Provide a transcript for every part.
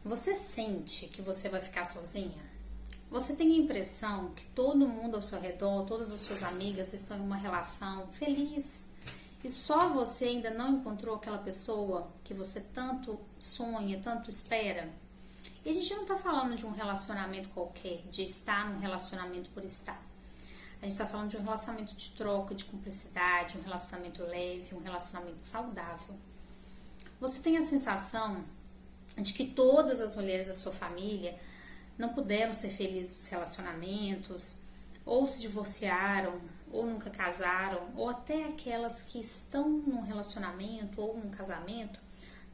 Você sente que você vai ficar sozinha? Você tem a impressão que todo mundo ao seu redor, todas as suas amigas estão em uma relação feliz e só você ainda não encontrou aquela pessoa que você tanto sonha, tanto espera? E a gente não tá falando de um relacionamento qualquer, de estar num relacionamento por estar. A gente tá falando de um relacionamento de troca, de cumplicidade, um relacionamento leve, um relacionamento saudável. Você tem a sensação de que todas as mulheres da sua família não puderam ser felizes nos relacionamentos, ou se divorciaram, ou nunca casaram, ou até aquelas que estão num relacionamento ou num casamento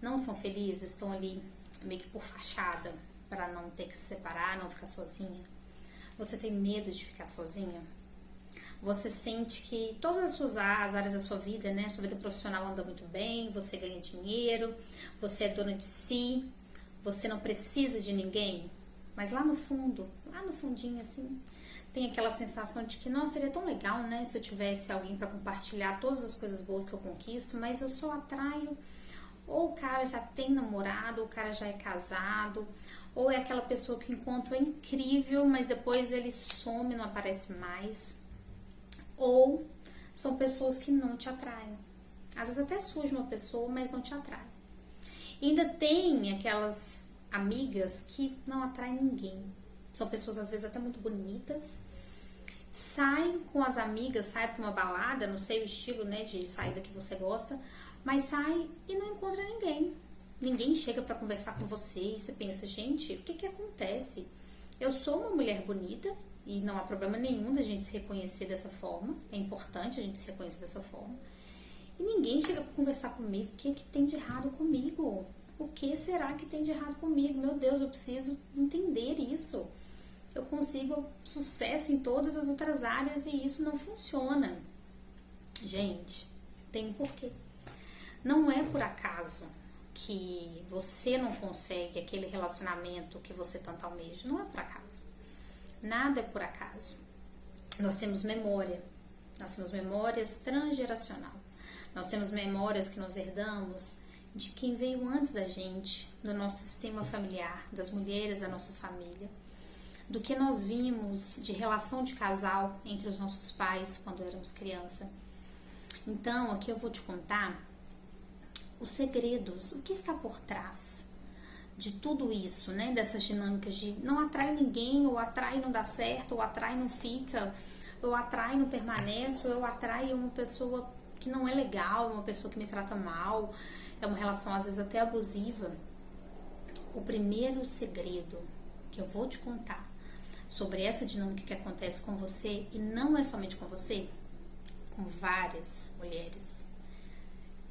não são felizes, estão ali meio que por fachada para não ter que se separar, não ficar sozinha. Você tem medo de ficar sozinha? Você sente que todas as áreas da sua vida, né, sua vida profissional anda muito bem, você ganha dinheiro, você é dona de si, você não precisa de ninguém, mas lá no fundo, lá no fundinho assim, tem aquela sensação de que, nossa, seria tão legal, né, se eu tivesse alguém para compartilhar todas as coisas boas que eu conquisto, mas eu só atraio ou o cara já tem namorado, ou o cara já é casado, ou é aquela pessoa que o encontro é incrível, mas depois ele some, não aparece mais. Ou são pessoas que não te atraem. Às vezes até surge uma pessoa, mas não te atrai. E ainda tem aquelas amigas que não atraem ninguém. São pessoas às vezes até muito bonitas. Saem com as amigas, saem para uma balada, não sei o estilo, né, de saída que você gosta, mas sai e não encontra ninguém. Ninguém chega para conversar com você e você pensa, gente, o que que acontece? Eu sou uma mulher bonita, e não há problema nenhum da gente se reconhecer dessa forma. É importante a gente se reconhecer dessa forma. E ninguém chega para conversar comigo. O que é que tem de errado comigo? O que será que tem de errado comigo? Meu Deus, eu preciso entender isso. Eu consigo sucesso em todas as outras áreas e isso não funciona. Gente, tem um porquê. Não é por acaso que você não consegue aquele relacionamento que você tanto almeja. Não é por acaso. Nada é por acaso. Nós temos memória. Nós temos memórias transgeracional. Nós temos memórias que nós herdamos de quem veio antes da gente, do nosso sistema familiar, das mulheres da nossa família, do que nós vimos de relação de casal entre os nossos pais quando éramos criança. Então, aqui eu vou te contar os segredos, o que está por trás de tudo isso, né? Dessas dinâmicas de não atrai ninguém, ou atrai e não dá certo, ou atrai e não fica, ou atrai e não permanece, ou eu atraio uma pessoa que não é legal, uma pessoa que me trata mal, é uma relação às vezes até abusiva. O primeiro segredo que eu vou te contar sobre essa dinâmica que acontece com você, e não é somente com você, com várias mulheres,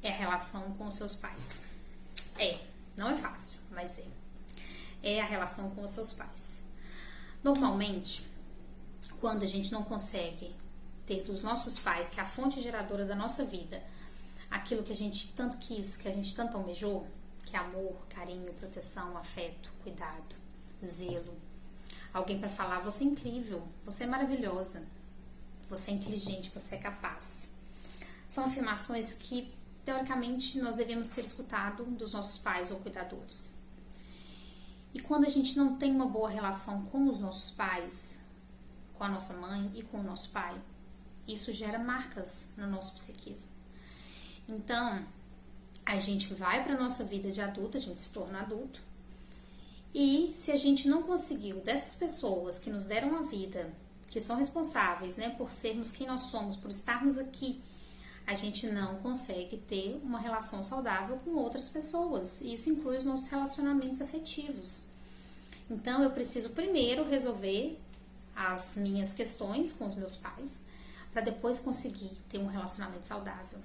é a relação com os seus pais. Não é fácil, mas é a relação com os seus pais. Normalmente, quando a gente não consegue ter dos nossos pais, que é a fonte geradora da nossa vida, aquilo que a gente tanto quis, que a gente tanto almejou, que é amor, carinho, proteção, afeto, cuidado, zelo, alguém para falar, você é incrível, você é maravilhosa, você é inteligente, você é capaz. São afirmações que, teoricamente, nós devemos ter escutado dos nossos pais ou cuidadores. E quando a gente não tem uma boa relação com os nossos pais, com a nossa mãe e com o nosso pai, isso gera marcas no nosso psiquismo. Então, a gente vai para a nossa vida de adulto, a gente se torna adulto, e se a gente não conseguiu dessas pessoas que nos deram a vida, que são responsáveis, né, por sermos quem nós somos, por estarmos aqui, a gente não consegue ter uma relação saudável com outras pessoas. E isso inclui os nossos relacionamentos afetivos. Então, eu preciso primeiro resolver as minhas questões com os meus pais, para depois conseguir ter um relacionamento saudável.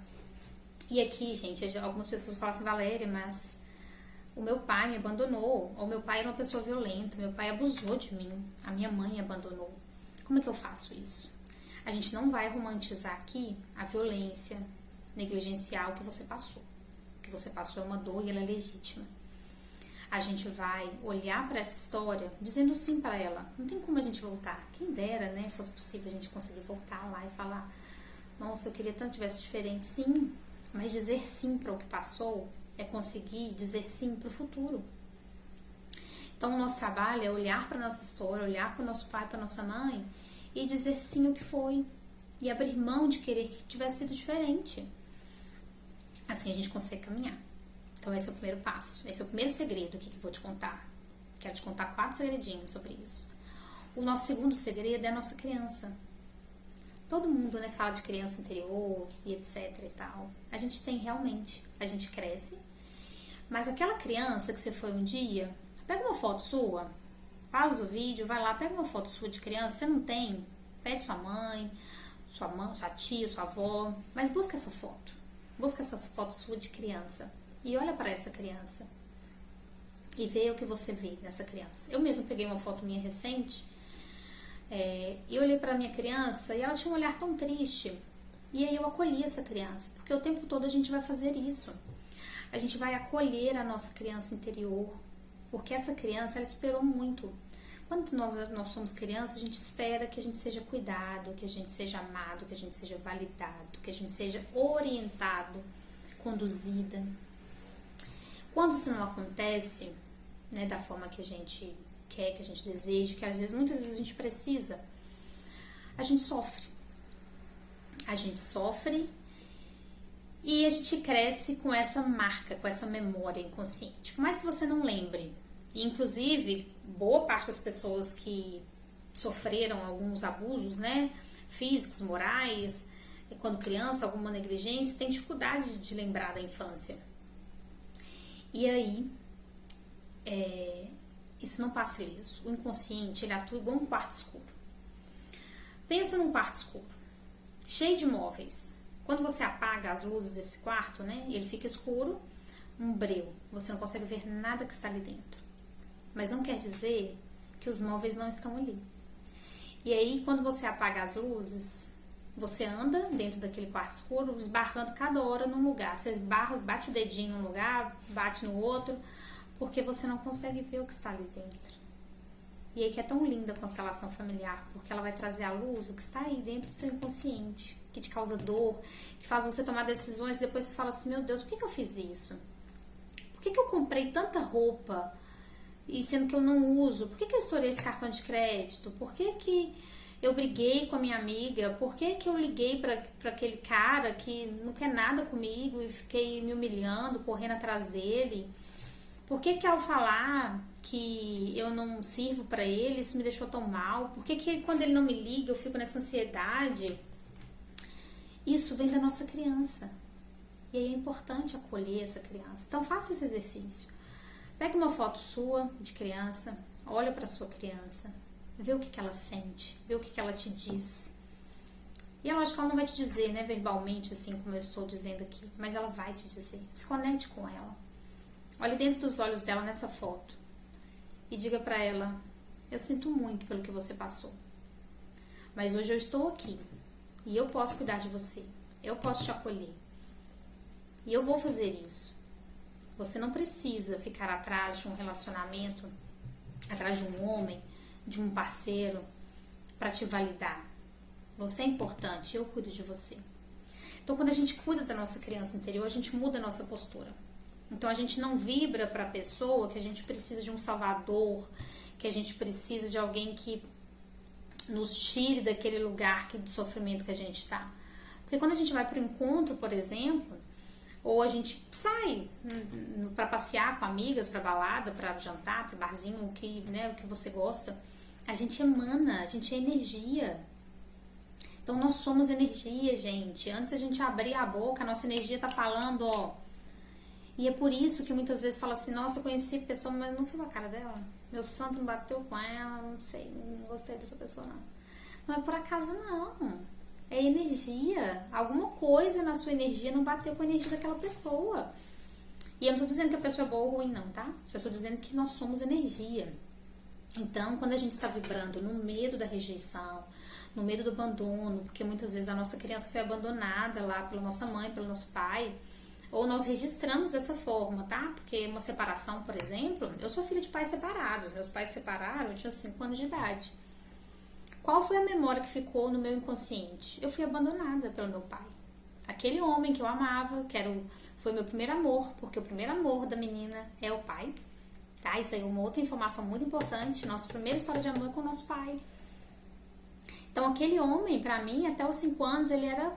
E aqui, gente, algumas pessoas falam assim, Valéria, mas o meu pai me abandonou, ou meu pai era uma pessoa violenta, meu pai abusou de mim, a minha mãe me abandonou. Como é que eu faço isso? A gente não vai romantizar aqui a violência negligencial que você passou. O que você passou é uma dor e ela é legítima. A gente vai olhar para essa história dizendo sim para ela. Não tem como a gente voltar. Quem dera, né? Fosse possível a gente conseguir voltar lá e falar, nossa, eu queria tanto que tivesse diferente. Sim, mas dizer sim para o que passou é conseguir dizer sim para o futuro. Então, o nosso trabalho é olhar para nossa história, olhar para o nosso pai, para nossa mãe e dizer sim o que foi e abrir mão de querer que tivesse sido diferente. Assim a gente consegue caminhar. Então, esse é o primeiro passo. Esse é o primeiro segredo aqui que eu vou te contar. Quero te contar 4 segredinhos sobre isso. O nosso segundo segredo é a nossa criança. Todo mundo, né, fala de criança interior e etc e tal. A gente tem realmente. A gente cresce. Mas aquela criança que você foi um dia, pega uma foto sua, pausa o vídeo, vai lá, pega uma foto sua de criança. Você não tem? Pede sua mãe, sua tia, sua avó. Mas busca essa foto. Busca essa foto sua de criança. E olha para essa criança. E vê o que você vê nessa criança. Eu mesmo peguei uma foto minha recente e olhei para minha criança e ela tinha um olhar tão triste. E aí eu acolhi essa criança, porque o tempo todo a gente vai fazer isso. A gente vai acolher a nossa criança interior, porque essa criança, ela esperou muito. Quando nós somos crianças, a gente espera que a gente seja cuidado, que a gente seja amado, que a gente seja validado, que a gente seja orientado, conduzida. Quando isso não acontece, né, da forma que a gente quer, que a gente deseja, que muitas vezes a gente precisa, a gente sofre. A gente sofre e a gente cresce com essa marca, com essa memória inconsciente. Por mais que você não lembre, e inclusive boa parte das pessoas que sofreram alguns abusos, né, físicos, morais, quando criança, alguma negligência, tem dificuldade de lembrar da infância. E aí, isso não passa ileso. O inconsciente, ele atua igual um quarto escuro. Pensa num quarto escuro, cheio de móveis. Quando você apaga as luzes desse quarto, né, ele fica escuro, um breu. Você não consegue ver nada que está ali dentro. Mas não quer dizer que os móveis não estão ali. E aí, quando você apaga as luzes, você anda dentro daquele quarto escuro, esbarrando cada hora num lugar. Você esbarra, bate o dedinho num lugar, bate no outro, porque você não consegue ver o que está ali dentro. E aí que é tão linda a constelação familiar, porque ela vai trazer à luz o que está aí dentro do seu inconsciente, que te causa dor, que faz você tomar decisões e depois você fala assim, meu Deus, por que eu fiz isso? Por que eu comprei tanta roupa, e sendo que eu não uso? Por que eu estourei esse cartão de crédito? Por que eu briguei com a minha amiga? Por que eu liguei para aquele cara que não quer nada comigo e fiquei me humilhando, correndo atrás dele? Por que ao falar que eu não sirvo para ele, isso me deixou tão mal? Por que quando ele não me liga eu fico nessa ansiedade? Isso vem da nossa criança. E aí é importante acolher essa criança. Então faça esse exercício. Pega uma foto sua de criança, olha para sua criança, vê o que ela sente, vê o que ela te diz. E é lógico que ela não vai te dizer, né, verbalmente, assim como eu estou dizendo aqui, mas ela vai te dizer. Se conecte com ela. Olhe dentro dos olhos dela nessa foto e diga para ela, eu sinto muito pelo que você passou, mas hoje eu estou aqui e eu posso cuidar de você, eu posso te acolher e eu vou fazer isso. Você não precisa ficar atrás de um relacionamento, atrás de um homem, de um parceiro para te validar. Você é importante, eu cuido de você. Então, quando a gente cuida da nossa criança interior, a gente muda a nossa postura. Então, a gente não vibra para a pessoa que a gente precisa de um salvador, que a gente precisa de alguém que nos tire daquele lugar de sofrimento que a gente está. Porque quando a gente vai para o encontro, por exemplo, ou a gente sai para passear com amigas, para balada, para jantar, para barzinho, o que você gosta, a gente emana, a gente é energia. Então, nós somos energia, gente. Antes da gente abrir a boca, a nossa energia tá falando, ó. E é por isso que muitas vezes fala assim, nossa, eu conheci a pessoa, mas não fui com a cara dela. Meu santo não bateu com ela, não sei, não gostei dessa pessoa, não. Não é por acaso, não. É energia. Alguma coisa na sua energia não bateu com a energia daquela pessoa. E eu não tô dizendo que a pessoa é boa ou ruim, não, tá? Só estou dizendo que nós somos energia. Então, quando a gente está vibrando no medo da rejeição, no medo do abandono, porque muitas vezes a nossa criança foi abandonada lá pela nossa mãe, pelo nosso pai, ou nós registramos dessa forma, tá? Porque uma separação, por exemplo, eu sou filha de pais separados, meus pais se separaram, eu tinha 5 anos de idade. Qual foi a memória que ficou no meu inconsciente? Eu fui abandonada pelo meu pai. Aquele homem que eu amava, foi meu primeiro amor, porque o primeiro amor da menina é o pai. tá? Isso aí é uma outra informação muito importante. Nossa primeira história de amor é com o nosso pai. Então, aquele homem, pra mim, até os 5 anos, ele era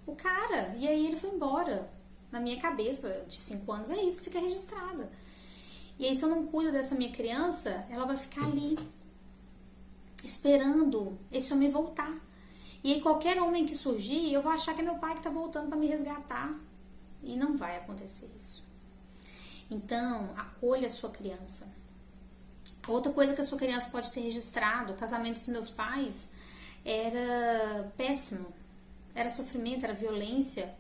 o cara. E aí ele foi embora. Na minha cabeça, de 5 anos, é isso que fica registrado. E aí, se eu não cuido dessa minha criança, ela vai ficar ali, esperando esse homem voltar. E aí, qualquer homem que surgir, eu vou achar que é meu pai que tá voltando pra me resgatar. E não vai acontecer isso. Então, acolha a sua criança. Outra coisa que a sua criança pode ter registrado, o casamento dos meus pais era péssimo, era sofrimento, era violência,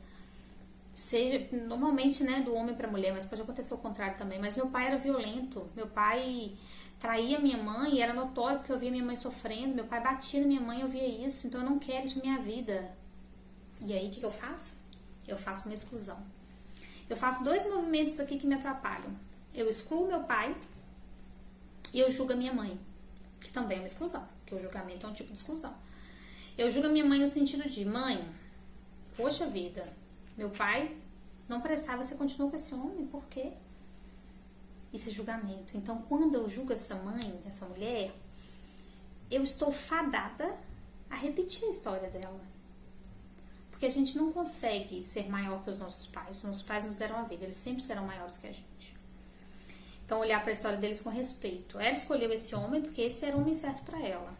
seja normalmente, né, do homem para mulher, mas pode acontecer o contrário também. Mas meu pai era violento, meu pai traía minha mãe e era notório porque eu via minha mãe sofrendo, meu pai batia na minha mãe, eu via isso, então eu não quero isso na minha vida. E aí o que eu faço? Eu faço uma exclusão. Eu faço 2 movimentos aqui que me atrapalham. Eu excluo meu pai e eu julgo a minha mãe, que também é uma exclusão, porque o julgamento é um tipo de exclusão. Eu julgo a minha mãe no sentido de, mãe, poxa vida, meu pai não prestava, você continuou com esse homem, por quê? Esse julgamento. Então, quando eu julgo essa mãe, essa mulher, eu estou fadada a repetir a história dela. Porque a gente não consegue ser maior que os nossos pais. Os nossos pais nos deram a vida, eles sempre serão maiores que a gente. Então, olhar para a história deles com respeito. Ela escolheu esse homem porque esse era o homem certo para ela.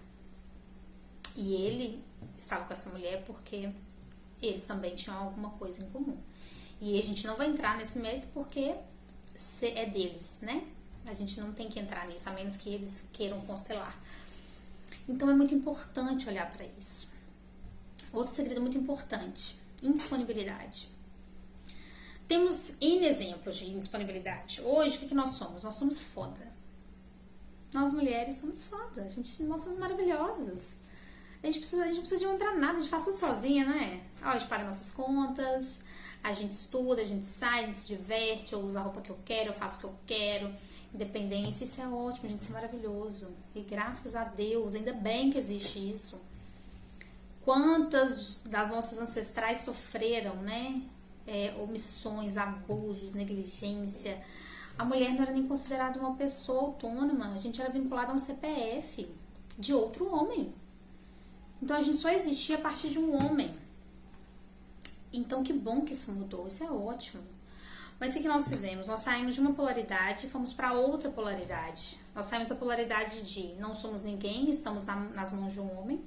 E ele estava com essa mulher porque eles também tinham alguma coisa em comum. E a gente não vai entrar nesse mérito porque é deles, né? A gente não tem que entrar nisso, a menos que eles queiram constelar. Então, é muito importante olhar para isso. Outro segredo muito importante, indisponibilidade. Temos N exemplos de indisponibilidade. Hoje, o que nós somos? Nós somos foda. Nós mulheres somos foda. Nós somos maravilhosas. A gente não precisa de um pra nada, a gente faz tudo sozinha, né? A gente paga nossas contas, a gente estuda, a gente sai, a gente se diverte, eu uso a roupa que eu quero, eu faço o que eu quero. Independência, isso é ótimo, gente, isso é maravilhoso. E graças a Deus, ainda bem que existe isso. Quantas das nossas ancestrais sofreram, né? Omissões, abusos, negligência. A mulher não era nem considerada uma pessoa autônoma, a gente era vinculada a um CPF de outro homem. Então a gente só existia a partir de um homem. Então que bom que isso mudou, isso é ótimo. Mas o que nós fizemos? Nós saímos de uma polaridade e fomos para outra polaridade. Nós saímos da polaridade de não somos ninguém, estamos nas mãos de um homem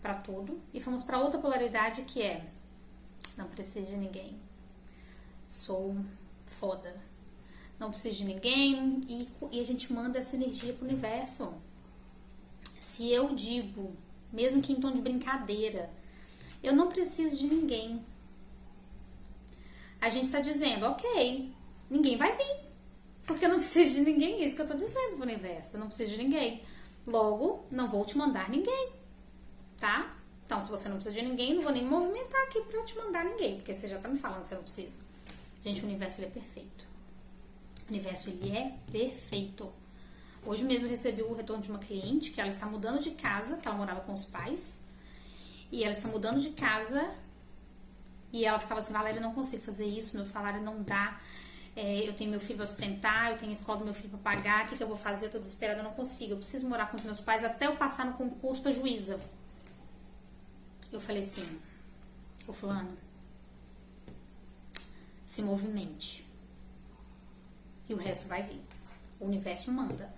para tudo, e fomos para outra polaridade que é não preciso de ninguém, sou foda, não preciso de ninguém, e a gente manda essa energia pro universo. Se eu digo, mesmo que em tom de brincadeira, eu não preciso de ninguém, a gente está dizendo, ok, ninguém vai vir, porque eu não preciso de ninguém, é isso que eu tô dizendo pro universo, eu não preciso de ninguém, logo, não vou te mandar ninguém, tá? Então, se você não precisa de ninguém, não vou nem me movimentar aqui pra te mandar ninguém, porque você já tá me falando que você não precisa. Gente, o universo, ele é perfeito. O universo, ele é perfeito. Hoje mesmo eu recebi o retorno de uma cliente que ela está mudando de casa, que ela morava com os pais, e ela está mudando de casa, e ela ficava assim, Valéria, eu não consigo fazer isso, meu salário não dá, eu tenho meu filho pra sustentar, eu tenho a escola do meu filho pra pagar, o que eu vou fazer? Eu tô desesperada, eu não consigo, eu preciso morar com os meus pais até eu passar no concurso pra juíza. Eu falei assim, ô fulano, se movimente. E o resto vai vir. O universo manda.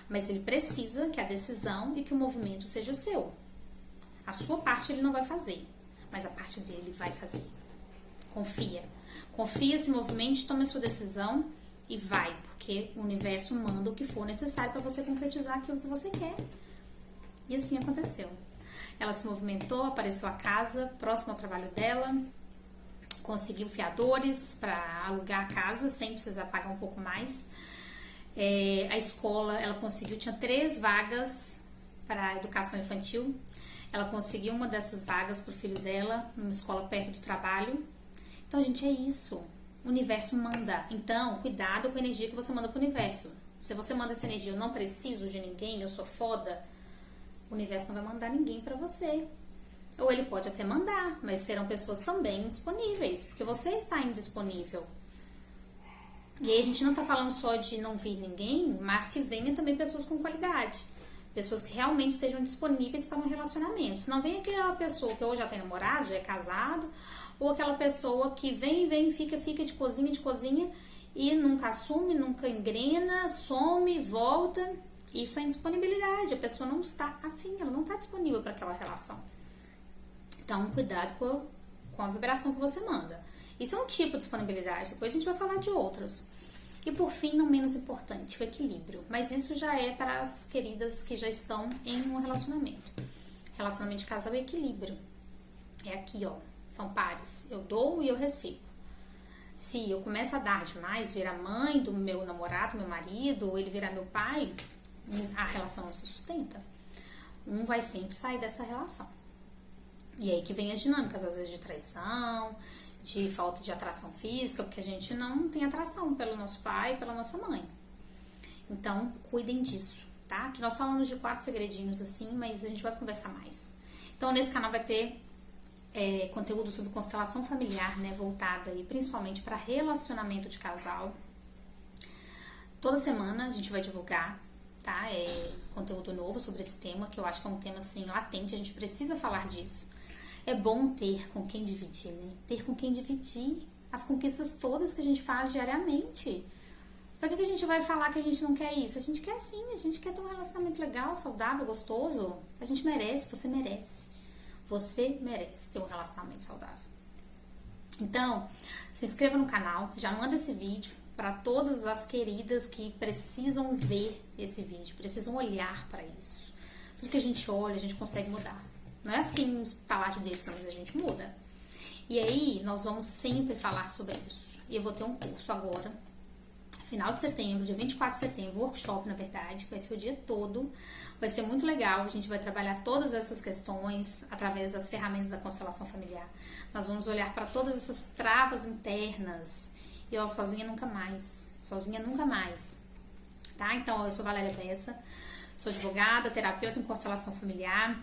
Mas ele precisa que a decisão e que o movimento seja seu. A sua parte ele não vai fazer, mas a parte dele vai fazer. Confia. Confia, se movimente, tome a sua decisão e vai. Porque o universo manda o que for necessário para você concretizar aquilo que você quer. E assim aconteceu. Ela se movimentou, apareceu a casa próximo ao trabalho dela, conseguiu fiadores para alugar a casa sem precisar pagar um pouco mais. A escola, ela conseguiu, tinha 3 vagas para educação infantil. Ela conseguiu uma dessas vagas para o filho dela, numa escola perto do trabalho. Então, gente, é isso. O universo manda. Então, cuidado com a energia que você manda para o universo. Se você manda essa energia, eu não preciso de ninguém, eu sou foda, o universo não vai mandar ninguém pra você. Ou ele pode até mandar, mas serão pessoas também indisponíveis, porque você está indisponível. E aí a gente não tá falando só de não vir ninguém, mas que venha também pessoas com qualidade. Pessoas que realmente estejam disponíveis para um relacionamento. Se não vem aquela pessoa que ou já tem namorado, já é casado, ou aquela pessoa que vem, fica de cozinha e nunca assume, nunca engrena, some, volta. Isso é indisponibilidade. A pessoa não está afim, ela não está disponível para aquela relação. Então, cuidado com a vibração que você manda. Isso é um tipo de disponibilidade. Depois a gente vai falar de outros. E por fim, não menos importante, o equilíbrio. Mas isso já é para as queridas que já estão em um relacionamento. Relacionamento de casal é equilíbrio. É aqui, ó. São pares. Eu dou e eu recebo. Se eu começo a dar demais, virar mãe do meu namorado, meu marido, ou ele virar meu pai, a relação não se sustenta. Um vai sempre sair dessa relação. E aí que vem as dinâmicas, às vezes de traição, de falta de atração física, porque a gente não tem atração pelo nosso pai e pela nossa mãe. Então, cuidem disso, tá? Aqui nós falamos de 4 segredinhos assim, mas a gente vai conversar mais. Então, nesse canal vai ter conteúdo sobre constelação familiar, né? Voltada aí principalmente para relacionamento de casal. Toda semana a gente vai divulgar, tá? Conteúdo novo sobre esse tema, que eu acho que é um tema assim latente, a gente precisa falar disso. É bom ter com quem dividir, né? Ter com quem dividir as conquistas todas que a gente faz diariamente. Pra que a gente vai falar que a gente não quer isso? A gente quer sim, a gente quer ter um relacionamento legal, saudável, gostoso. A gente merece, você merece. Você merece ter um relacionamento saudável. Então, se inscreva no canal, já manda esse vídeo para todas as queridas que precisam ver esse vídeo, precisam olhar para isso. Tudo que a gente olha, a gente consegue mudar. Não é assim os palácios deles, não, mas a gente muda. E aí, nós vamos sempre falar sobre isso. E eu vou ter um curso agora, final de setembro, dia 24 de setembro, workshop, na verdade, que vai ser o dia todo. Vai ser muito legal, a gente vai trabalhar todas essas questões através das ferramentas da constelação familiar. Nós vamos olhar para todas essas travas internas. E ó, sozinha nunca mais. Sozinha nunca mais. Tá? Então, eu sou Valéria Bessa, sou advogada, terapeuta em constelação familiar,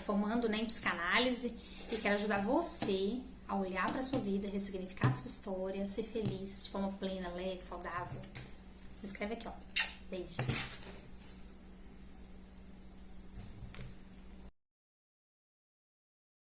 formando, né, em psicanálise, e quero ajudar você a olhar para a sua vida, ressignificar a sua história, ser feliz de forma plena, leve, saudável. Se inscreve aqui, ó. Beijo.